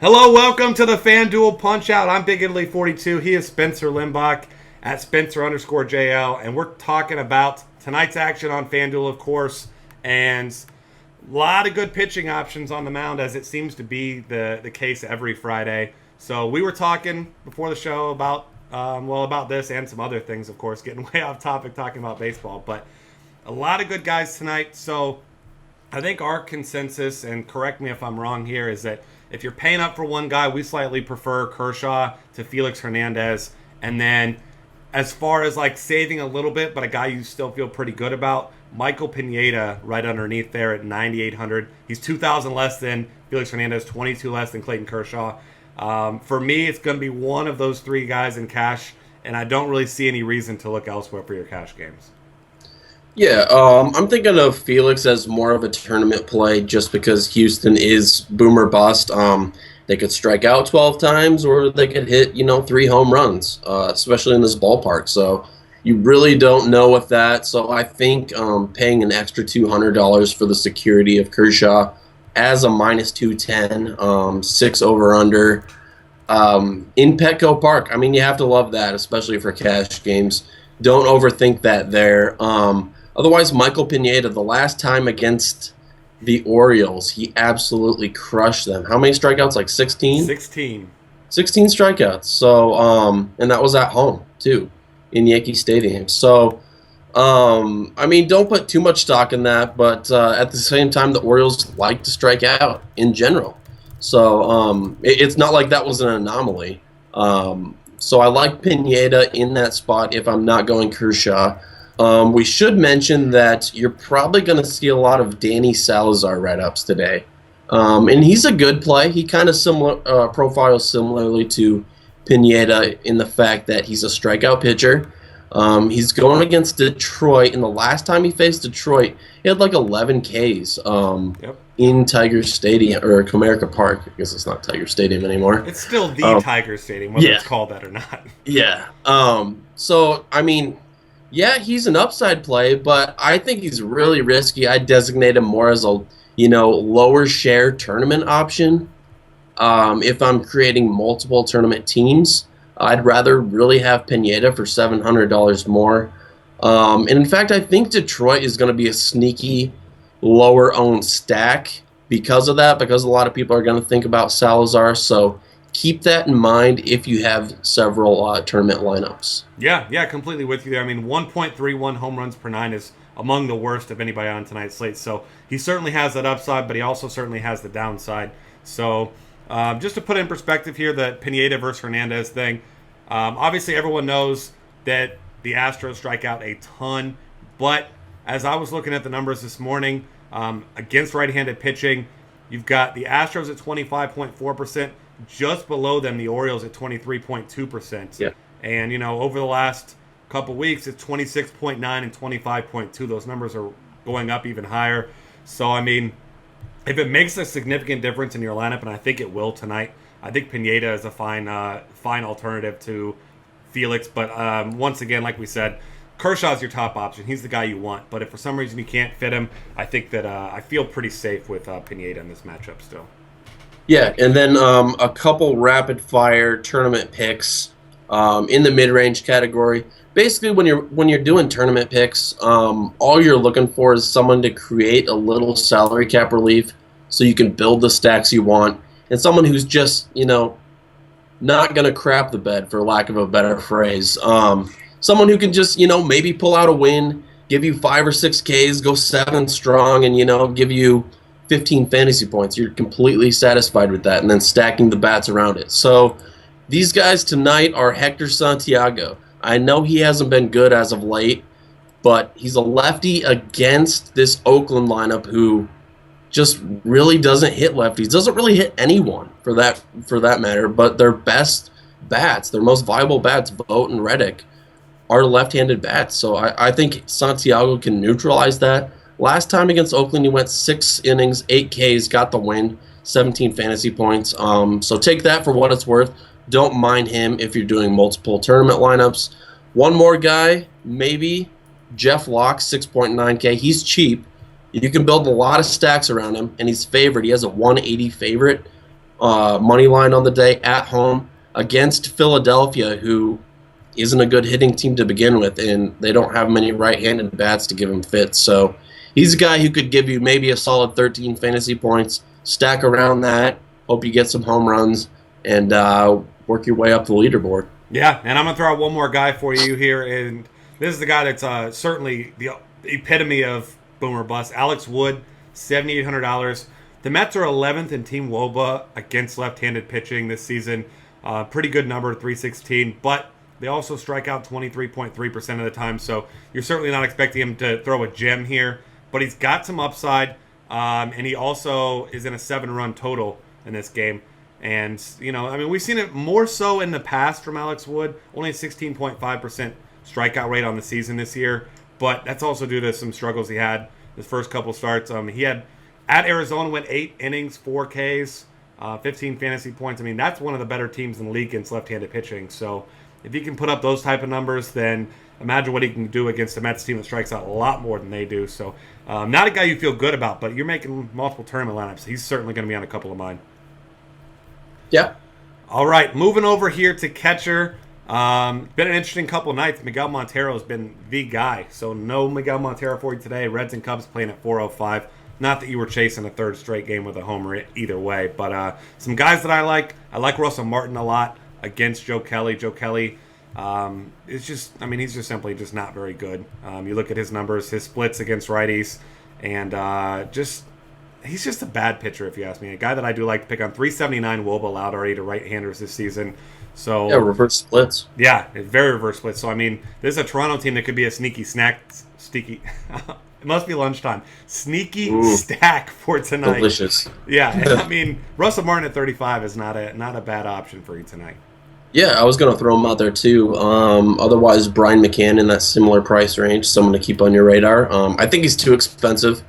Hello, welcome to the FanDuel Punch Out. I'm Big Italy 42. He is Spencer Limbach at Spencer_JL, and we're talking about tonight's action on FanDuel, of course, and a lot of good pitching options on the mound, as it seems to be the case every Friday. So we were talking before the show about this and some other things, of course, getting way off topic talking about baseball, but a lot of good guys tonight. So I think our consensus, and correct me if I'm wrong here, is that if you're paying up for one guy, we slightly prefer Kershaw to Felix Hernandez. And then as far as like saving a little bit, but a guy you still feel pretty good about, Michael Pineda right underneath there at 9,800. He's 2,000 less than Felix Hernandez, 22 less than Clayton Kershaw. For me, it's going to be one of those three guys in cash, and I don't really see any reason to look elsewhere for your cash games. Yeah, I'm thinking of Felix as more of a tournament play just because Houston is boomer bust. They could strike out 12 times or they could hit, 3 home runs, especially in this ballpark. So you really don't know with that. So I think paying an extra $200 for the security of Kershaw as a minus 210, 6 over under in Petco Park. I mean, you have to love that, especially for cash games. Don't overthink that there. Otherwise, Michael Pineda, the last time against the Orioles, he absolutely crushed them. How many strikeouts? Like 16? 16. 16 strikeouts. So, and that was at home, too, in Yankee Stadium. So, I mean, don't put too much stock in that, but at the same time, the Orioles like to strike out in general. So, it's not like that was an anomaly. So I like Pineda in that spot if I'm not going Kershaw. We should mention that you're probably going to see a lot of Danny Salazar write-ups today. And he's a good play. He kind of profiles similarly to Pineda in the fact that he's a strikeout pitcher. He's going against Detroit, and the last time he faced Detroit, he had like 11 Ks in Tiger Stadium, or Comerica Park. I guess it's not Tiger Stadium anymore. It's still the Tiger Stadium, whether it's called that or not. Yeah. So, I mean, yeah, he's an upside play, but I think he's really risky. I designate him more as a, lower share tournament option. If I'm creating multiple tournament teams, I'd rather really have Pineda for $700 more. And in fact, I think Detroit is going to be a sneaky lower owned stack because of that, because a lot of people are going to think about Salazar. So keep that in mind if you have several tournament lineups. Yeah, completely with you there. I mean, 1.31 home runs per nine is among the worst of anybody on tonight's slate. So he certainly has that upside, but he also certainly has the downside. So just to put in perspective here, the Pineda versus Hernandez thing, obviously everyone knows that the Astros strike out a ton, but as I was looking at the numbers this morning, against right-handed pitching, you've got the Astros at 25.4%, just below them, the Orioles at 23.2%. Yeah. And, over the last couple weeks, it's 26.9 and 25.2. Those numbers are going up even higher. So, I mean, if it makes a significant difference in your lineup, and I think it will tonight, I think Pineda is a fine alternative to Felix. But once again, like we said, Kershaw's your top option. He's the guy you want. But if for some reason you can't fit him, I think that I feel pretty safe with Pineda in this matchup still. Yeah, and then a couple rapid-fire tournament picks in the mid-range category. Basically, when you're doing tournament picks, all you're looking for is someone to create a little salary cap relief so you can build the stacks you want, and someone who's just not gonna crap the bed, for lack of a better phrase. Someone who can just maybe pull out a win, give you 5 or 6 Ks, go 7 strong, and give you 15 fantasy points. You're completely satisfied with that, and then stacking the bats around it. So these guys tonight are Hector Santiago. I know he hasn't been good as of late, but he's a lefty against this Oakland lineup who just really doesn't hit lefties, doesn't really hit anyone for that matter, but their best bats, their most viable bats, Vogt and Reddick, are left-handed bats. So I think Santiago can neutralize that. Last time against Oakland, he went 6 innings, 8 Ks, got the win, 17 fantasy points. So take that for what it's worth. Don't mind him if you're doing multiple tournament lineups. One more guy, maybe, Jeff Locke, 6.9K. He's cheap. You can build a lot of stacks around him, and he's favored. He has a 180 favorite. money line on the day at home against Philadelphia, who isn't a good hitting team to begin with, and they don't have many right-handed bats to give him fits. So he's a guy who could give you maybe a solid 13 fantasy points, stack around that, hope you get some home runs, and work your way up the leaderboard. Yeah, and I'm going to throw out one more guy for you here, and this is the guy that's certainly the epitome of boomer bust. Alex Wood, $7,800. The Mets are 11th in team WOBA against left-handed pitching this season. Pretty good number, 316, but they also strike out 23.3% of the time, so you're certainly not expecting him to throw a gem here, but he's got some upside, and he also is in a 7-run total in this game. And, we've seen it more so in the past from Alex Wood, only a 16.5% strikeout rate on the season this year, but that's also due to some struggles he had his first couple starts. He had, at Arizona, went 8 innings, 4 Ks, 15 fantasy points. That's one of the better teams in the league against left-handed pitching. So if he can put up those type of numbers, then imagine what he can do against a Mets team that strikes out a lot more than they do. So not a guy you feel good about, but you're making multiple tournament lineups. He's certainly going to be on a couple of mine. Yeah. All right, moving over here to catcher. Been an interesting couple of nights. Miguel Montero has been the guy. So no Miguel Montero for you today. Reds and Cubs playing at 4:05. Not that you were chasing a third straight game with a homer either way, but some guys that I like. I like Russell Martin a lot against Joe Kelly. Joe Kelly is just, he's just simply just not very good. You look at his numbers, his splits against righties, and he's just a bad pitcher, if you ask me. A guy that I do like to pick on. 379 WOBA allowed already to right-handers this season. So yeah, reverse splits. Yeah, very reverse splits. So, this is a Toronto team that could be a sneaky it must be lunchtime. Sneaky stack for tonight. Delicious. Yeah, and Russell Martin at 35 is not a bad option for you tonight. Yeah, I was going to throw him out there too. Otherwise, Brian McCann in that similar price range, someone to keep on your radar. I think he's too expensive,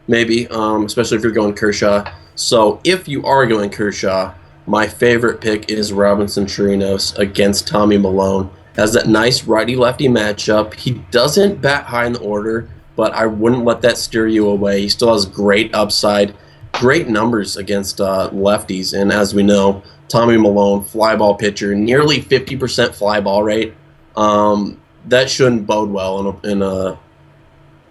maybe, especially if you're going Kershaw. So if you are going Kershaw, my favorite pick is Robinson Chirinos against Tommy Milone. Has that nice righty-lefty matchup. He doesn't bat high in the order, but I wouldn't let that steer you away. He still has great upside, great numbers against lefties, and as we know, Tommy Milone, fly ball pitcher, nearly 50% fly ball rate. That shouldn't bode well in a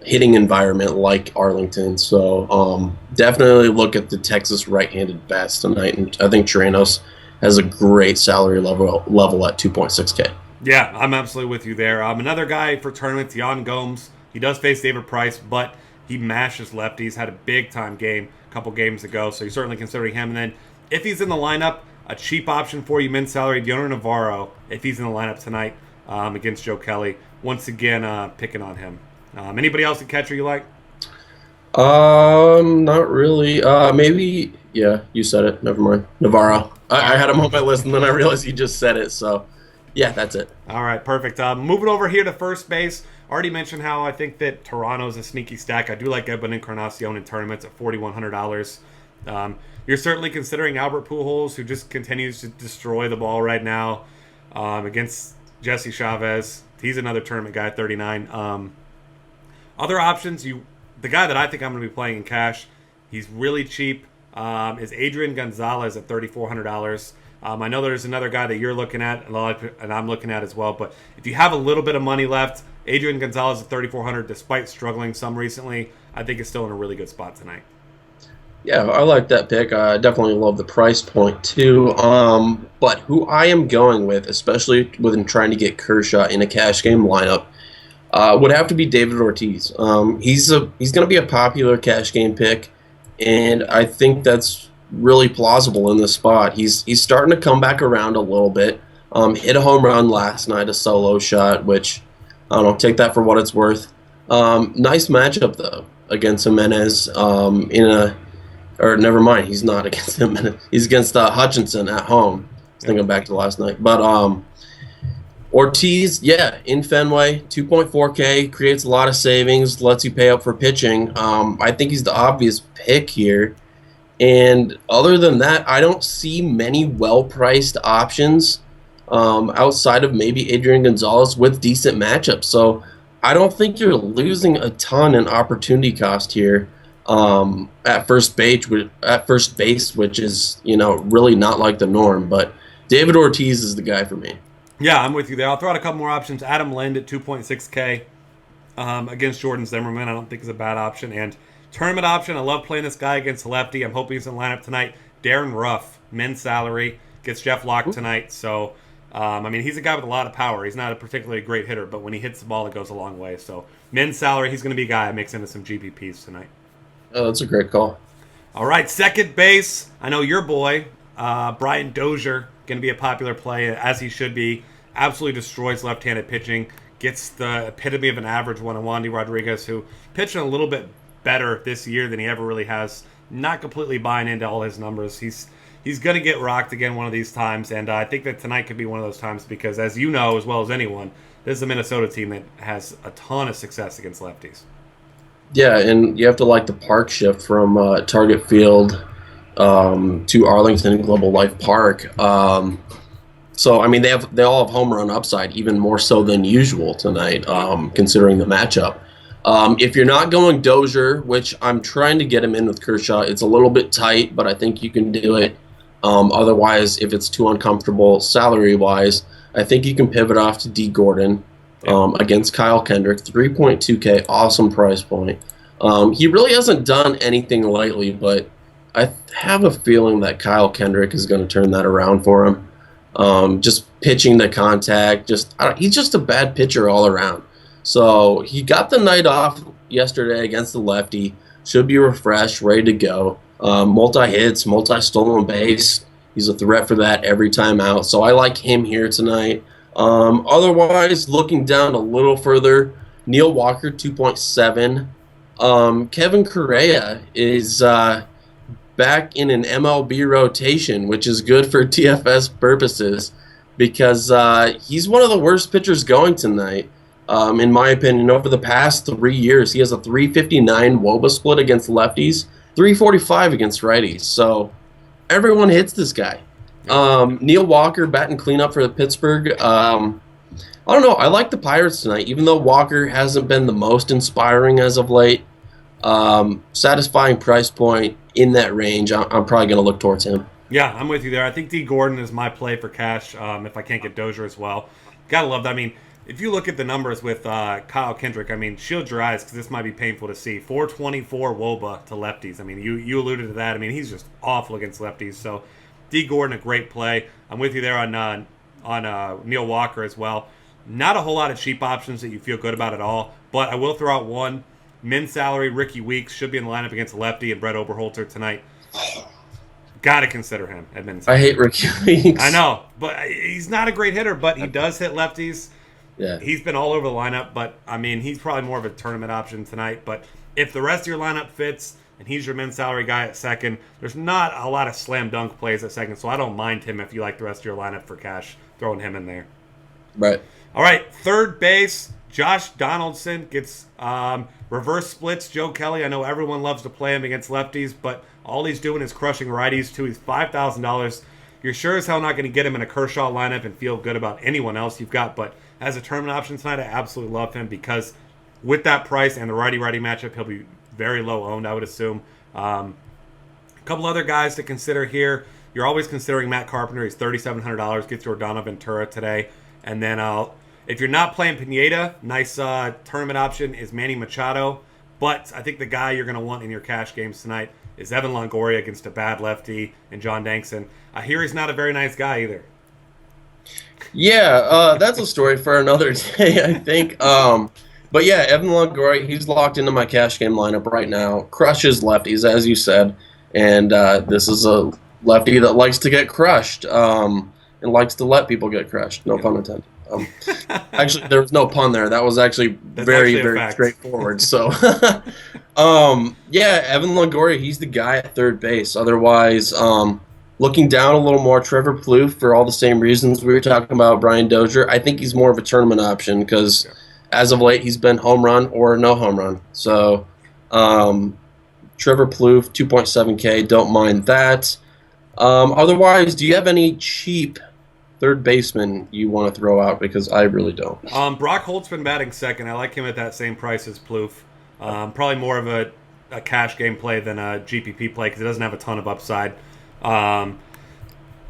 hitting environment like Arlington. So definitely look at the Texas right-handed bats tonight, and I think Chirinos has a great salary level at 2.6K. Yeah, I'm absolutely with you there. Another guy for tournaments, Yan Gomes. He does face David Price, but he mashes lefties. Had a big-time game a couple games ago, so you're certainly considering him. And then if he's in the lineup, a cheap option for you, min-salary, Dioner Navarro, if he's in the lineup tonight against Joe Kelly. Once again, picking on him. Anybody else a catcher you like? Not really. Maybe, yeah, you said it. Never mind. Navarro. I had him on my list, and then I realized you just said it, so yeah, that's it. All right, perfect. Moving over here to first base. Already mentioned how I think that Toronto's a sneaky stack. I do like Edwin Encarnacion in tournaments at $4,100. You're certainly considering Albert Pujols, who just continues to destroy the ball right now against Jesse Chavez. He's another tournament guy at 39. Other options, the guy that I think I'm going to be playing in cash, he's really cheap, is Adrian Gonzalez at $3,400. I know there's another guy that you're looking at, and I'm looking at as well. But if you have a little bit of money left, Adrian Gonzalez at $3,400, despite struggling some recently, I think is still in a really good spot tonight. Yeah, I like that pick. I definitely love the price point too. But who I am going with, especially when trying to get Kershaw in a cash game lineup, would have to be David Ortiz. He's going to be a popular cash game pick, and I think that's really plausible in this spot. He's starting to come back around a little bit. Hit a home run last night, a solo shot, which I don't know, take that for what it's worth. Nice matchup though against Jimenez or never mind, he's not against him. He's against Hutchinson at home. I was thinking back to last night. But Ortiz, yeah, in Fenway, 2.4K, creates a lot of savings, lets you pay up for pitching. I think he's the obvious pick here. And other than that, I don't see many well-priced options outside of maybe Adrian Gonzalez with decent matchups. So I don't think you're losing a ton in opportunity cost here. at first base, which is really not like the norm. But David Ortiz is the guy for me. Yeah, I'm with you there. I'll throw out a couple more options. Adam Lind at 2.6K against Jordan Zimmerman. I don't think is a bad option. And tournament option, I love playing this guy against the lefty. I'm hoping he's in the lineup tonight. Darren Ruff, men's salary, gets Jeff Locke tonight. So, he's a guy with a lot of power. He's not a particularly great hitter, but when he hits the ball, it goes a long way. So, men's salary, he's going to be a guy that makes into some GPPs tonight. Oh, that's a great call. All right, second base. I know your boy, Brian Dozier, going to be a popular play, as he should be. Absolutely destroys left-handed pitching. Gets the epitome of an average one on Wandy Rodriguez, who pitching a little bit better this year than he ever really has. Not completely buying into all his numbers. He's going to get rocked again one of these times, and I think that tonight could be one of those times because, as you know as well as anyone, this is a Minnesota team that has a ton of success against lefties. Yeah, and you have to like the park shift from Target Field to Arlington Global Life Park. So they all have home run upside, even more so than usual tonight, considering the matchup. If you're not going Dozier, which I'm trying to get him in with Kershaw, it's a little bit tight, but I think you can do it. Otherwise, if it's too uncomfortable salary-wise, I think you can pivot off to D. Gordon against Kyle Kendrick, 3.2K, awesome price point. He really hasn't done anything lately, but I have a feeling that Kyle Kendrick is going to turn that around for him. Just pitching the contact, he's just a bad pitcher all around. So he got the night off yesterday against the lefty. Should be refreshed, ready to go. Multi-hits, multi-stolen base. He's a threat for that every time out. So I like him here tonight. Otherwise, looking down a little further, Neil Walker, 2.7. Kevin Correa is back in an MLB rotation, which is good for TFS purposes because he's one of the worst pitchers going tonight. In my opinion, over the past 3 years, he has a 359 WOBA split against lefties, 345 against righties. So everyone hits this guy. Neil Walker batting cleanup for the Pittsburgh. I don't know. I like the Pirates tonight, even though Walker hasn't been the most inspiring as of late. Satisfying price point in that range. I'm probably going to look towards him. Yeah, I'm with you there. I think D. Gordon is my play for cash if I can't get Dozier as well. Gotta love that. If you look at the numbers with Kyle Kendrick, shield your eyes because this might be painful to see. 424 WOBA to lefties. You alluded to that. He's just awful against lefties. So D. Gordon, a great play. I'm with you there on Neil Walker as well. Not a whole lot of cheap options that you feel good about at all, but I will throw out one. Men's salary, Ricky Weeks should be in the lineup against a lefty and Brett Oberholzer tonight. Got to consider him at men's salary. I hate Ricky Weeks. I know, but he's not a great hitter, but he does hit lefties. Yeah. He's been all over the lineup, but he's probably more of a tournament option tonight. But if the rest of your lineup fits and he's your men's salary guy at second, there's not a lot of slam dunk plays at second, so I don't mind him if you like the rest of your lineup for cash, throwing him in there. Right. All right, third base, Josh Donaldson gets reverse splits. Joe Kelly, I know everyone loves to play him against lefties, but all he's doing is crushing righties too. He's $5,000. You're sure as hell not going to get him in a Kershaw lineup and feel good about anyone else you've got, but as a tournament option tonight, I absolutely love him because with that price and the righty-righty matchup, he'll be very low owned, I would assume. A couple other guys to consider here. You're always considering Matt Carpenter. He's $3,700. Gets Jordano Ventura today. And then if you're not playing Pineda, nice tournament option is Manny Machado. But I think the guy you're going to want in your cash games tonight is Evan Longoria against a bad lefty and John Dankson. I hear he's not a very nice guy either. Yeah, that's a story for another day, I think. But yeah, Evan Longoria, he's locked into my cash game lineup right now. Crushes lefties, as you said. And this is a lefty that likes to get crushed and likes to let people get crushed. No pun intended. Actually, there was no pun there. That was actually very straightforward. So, yeah, Evan Longoria, he's the guy at third base. Otherwise, looking down a little more, Trevor Plouffe, for all the same reasons we were talking about Brian Dozier, I think he's more of a tournament option because as of late he's been home run or no home run. So, Trevor Plouffe, 2.7K, don't mind that. Otherwise, do you have any cheap third baseman you want to throw out? Because I really don't. Brock Holt's been batting second. I like him at that same price as Plouffe. Probably more of a a cash game play than a GPP play because it doesn't have a ton of upside. I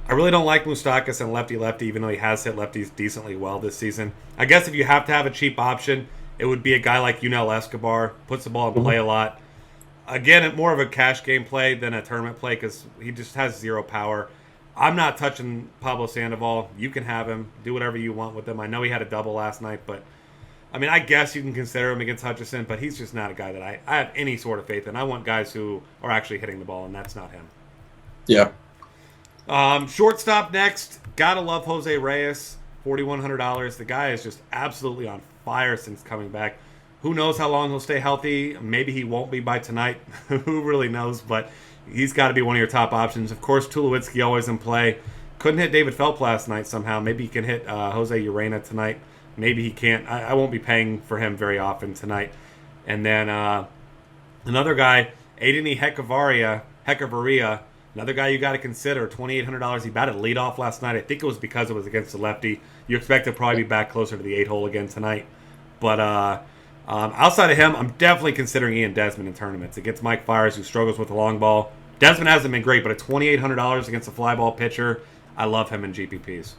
really don't like Moustakas and lefty, even though he has hit lefties decently well this season. I guess if you have to have a cheap option, it would be a guy like Yunel Escobar, puts the ball in play a lot. Again, more of a cash game play than a tournament play because he just has zero power. I'm not touching Pablo Sandoval. You can have him. Do whatever you want with him. I know he had a double last night, but I mean, I guess you can consider him against Hutchison, but he's just not a guy that I have any sort of faith in. I want guys who are actually hitting the ball, and that's not him. Yeah. Shortstop next. Gotta love Jose Reyes, $4,100. The guy is just absolutely on fire since coming back. Who knows how long he'll stay healthy? Maybe he won't be by tonight. Who really knows? But he's got to be one of your top options. Of course, Tulowitzki always in play. Couldn't hit David Phelps last night somehow. Maybe he can hit Jose Urena tonight. Maybe he can't. I won't be paying for him very often tonight. And then another guy, Aideni Hechavarria, another guy you got to consider, $2,800. He batted leadoff last night. I think it was because it was against the lefty. You expect to probably be back closer to the 8-hole again tonight. But outside of him, I'm definitely considering Ian Desmond in tournaments. Against Mike Fiers, who struggles with the long ball. Desmond hasn't been great, but at $2,800 against a fly ball pitcher, I love him in GPPs.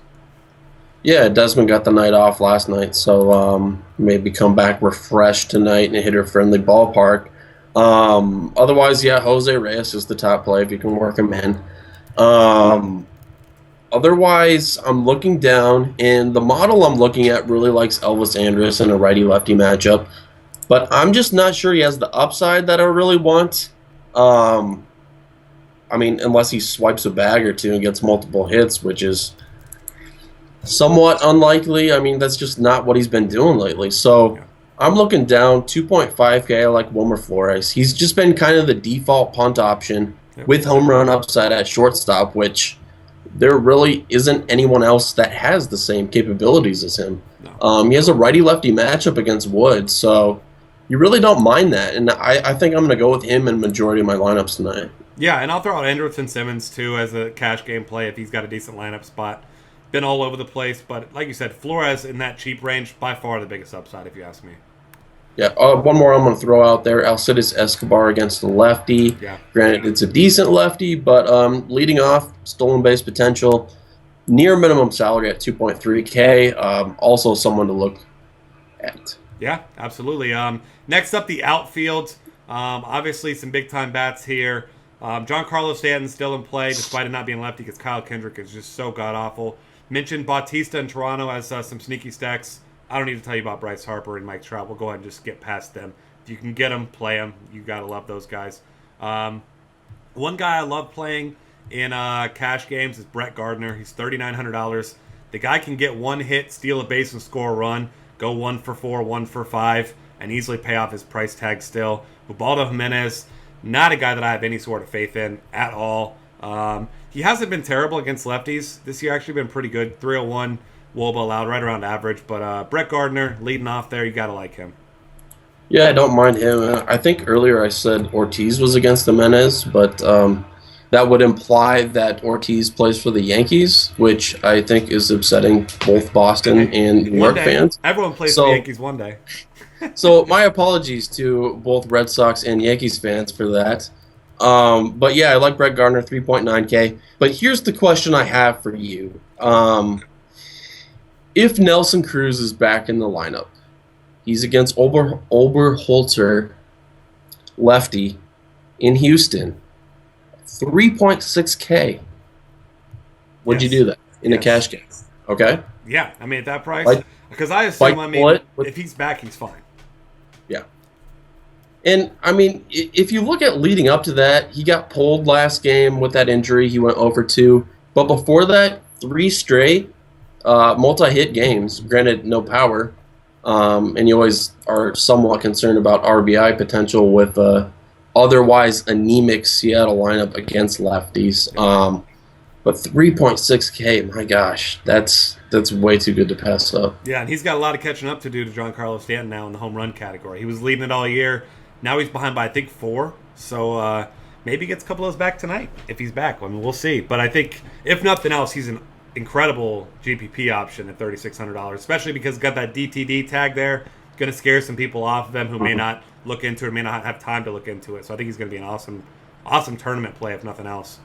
Yeah, Desmond got the night off last night, so maybe come back refreshed tonight in a hitter-friendly ballpark. Otherwise, yeah, Jose Reyes is the top play if you can work him in. Otherwise, I'm looking down, and the model I'm looking at really likes Elvis Andrus in a righty-lefty matchup, but I'm just not sure he has the upside that I really want. I mean, unless he swipes a bag or two and gets multiple hits, which is somewhat unlikely. I mean, that's just not what he's been doing lately. So I'm looking down 2.5K. I like Wilmer Flores. He's just been kind of the default punt option with home run upside at shortstop, which there really isn't anyone else that has the same capabilities as him. No. He has a righty-lefty matchup against Wood, so you really don't mind that. And I think I'm going to go with him in majority of my lineups tonight. Yeah, and I'll throw out Andrelton Simmons, too, as a cash game play if he's got a decent lineup spot. Been all over the place, but like you said, Flores in that cheap range, by far the biggest upside, if you ask me. Yeah, one more I'm going to throw out there. Alcides Escobar against the lefty. Yeah. Granted, it's a decent lefty, but leading off, stolen base potential, near minimum salary at 2.3K. Also someone to look at. Yeah, absolutely. Next up, the outfield. Obviously, some big-time bats here. Giancarlo Stanton's still in play, despite it not being lefty, because Kyle Kendrick is just so god-awful. Mentioned Bautista in Toronto as some sneaky stacks. I don't need to tell you about Bryce Harper and Mike Trout. We'll go ahead and just skip past them. If you can get them, play them. You got to love those guys. One guy I love playing in cash games is Brett Gardner. He's $3,900. The guy can get one hit, steal a base, and score a run. Go 1 for 4, 1 for 5, and easily pay off his price tag still. Ubaldo Jimenez, not a guy that I have any sort of faith in at all. He hasn't been terrible against lefties this year. Actually been pretty good. 301 WOBA allowed, right around average. But Brett Gardner leading off there. You got to like him. Yeah, I don't mind him. I think earlier I said Ortiz was against Jimenez, but that would imply that Ortiz plays for the Yankees, which I think is upsetting both Boston and New York fans. Everyone plays for the Yankees one day. So my apologies to both Red Sox and Yankees fans for that. But yeah, I like Brett Gardner, 3.9K. But here's the question I have for you. If Nelson Cruz is back in the lineup, he's against Oberholzer, lefty, in Houston, 3.6K. Would you do that in a cash game? Okay. Yeah, I mean, at that price, because I assume, if he's back, he's fine. Yeah. And, I mean, if you look at leading up to that, he got pulled last game with that injury. He went over 2. But before that, 3 straight multi-hit games. Granted, no power. And you always are somewhat concerned about RBI potential with otherwise anemic Seattle lineup against lefties. But 3.6K, my gosh, that's way too good to pass up. Yeah, and he's got a lot of catching up to do to Giancarlo Stanton now in the home run category. He was leading it all year. Now he's behind by, I think, 4. So maybe he gets a couple of those back tonight if he's back. I mean, we'll see. But I think, if nothing else, he's an incredible GPP option at $3,600, especially because he's got that DTD tag there. going to scare some people off of him who may not look into it, may not have time to look into it. So I think he's going to be an awesome tournament play, if nothing else.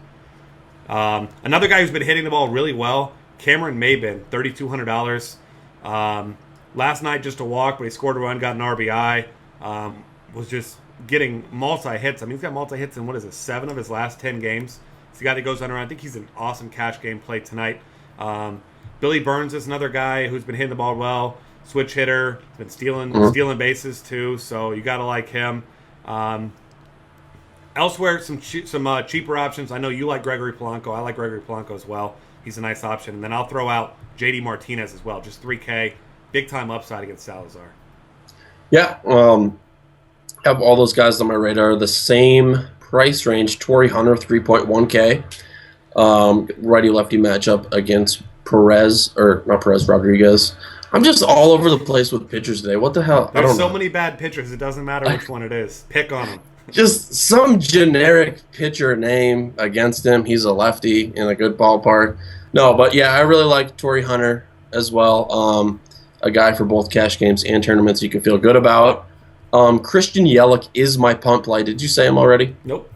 Another guy who's been hitting the ball really well, Cameron Maybin, $3,200. Last night just a walk, but he scored a run, got an RBI. Was just getting multi-hits. I mean, he's got multi-hits in, 7 of his last 10 games. He's a guy that goes on around. I think he's an awesome cash game play tonight. Billy Burns is another guy who's been hitting the ball well. Switch hitter, been stealing bases too, so you got to like him. Elsewhere, some cheaper options. I know you like Gregory Polanco. I like Gregory Polanco as well. He's a nice option. And then I'll throw out JD Martinez as well. Just $3K. Big-time upside against Salazar. Yeah. Have all those guys on my radar. The same price range. Torrey Hunter, 3.1K. Righty-lefty matchup against Rodriguez. I'm just all over the place with pitchers today. What the hell? There's so many bad pitchers. It doesn't matter which one it is. Pick on them. Just some generic pitcher name against him. He's a lefty in a good ballpark. No, but yeah, I really like Torrey Hunter as well. A guy for both cash games and tournaments you can feel good about. Christian Yelich is my punt play. Did you say him already? Nope.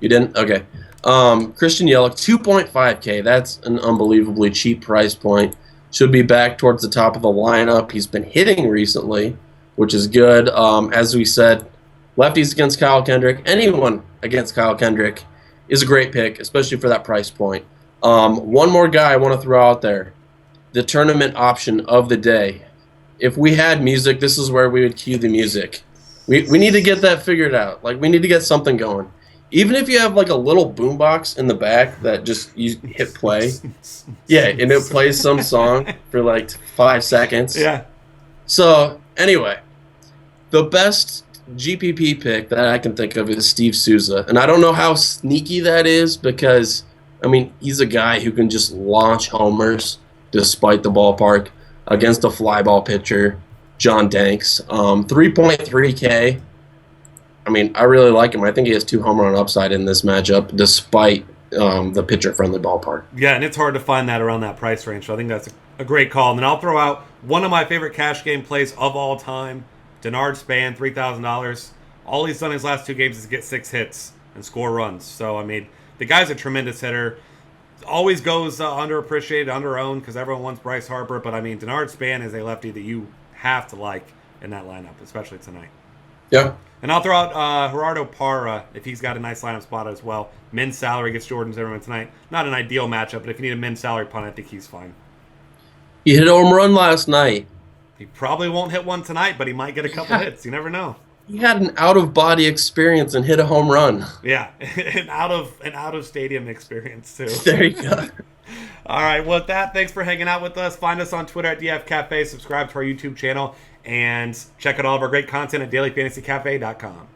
You didn't? Okay. Christian Yelich, 2.5K. That's an unbelievably cheap price point. Should be back towards the top of the lineup. He's been hitting recently, which is good. As we said, lefties against Kyle Kendrick, anyone against Kyle Kendrick is a great pick, especially for that price point. One more guy I want to throw out there, the tournament option of the day. If we had music, this is where we would cue the music. We need to get that figured out. Like, we need to get something going. Even if you have like a little boombox in the back that just you hit play, yeah, and it plays some song for like 5 seconds. Yeah. So anyway, the best GPP pick that I can think of is Steve Souza, and I don't know how sneaky that is because I mean he's a guy who can just launch homers despite the ballpark against a fly ball pitcher, John Danks. 3.3K. I mean, I really like him. I think he has 2 home run upside in this matchup, despite the pitcher-friendly ballpark. Yeah, and it's hard to find that around that price range, so I think that's a great call. And then I'll throw out one of my favorite cash game plays of all time, Denard Span, $3,000. All he's done his last 2 games is get 6 hits and score runs. So, I mean, the guy's a tremendous hitter. Always goes underappreciated, under-owned, because everyone wants Bryce Harper. But, I mean, Denard Span is a lefty that you have to like in that lineup, especially tonight. Yeah. And I'll throw out Gerardo Parra if he's got a nice lineup spot as well. Men's salary gets Jordan Zimmerman tonight. Not an ideal matchup, but if you need a men's salary punt, I think he's fine. He hit a home run last night. He probably won't hit one tonight, but he might get a couple hits. You never know. He had an out-of-body experience and hit a home run. Yeah, an out-of-stadium experience, too. There you go. All right, well, with that, thanks for hanging out with us. Find us on Twitter at DF Cafe. Subscribe to our YouTube channel. And check out all of our great content at dailyfantasycafe.com.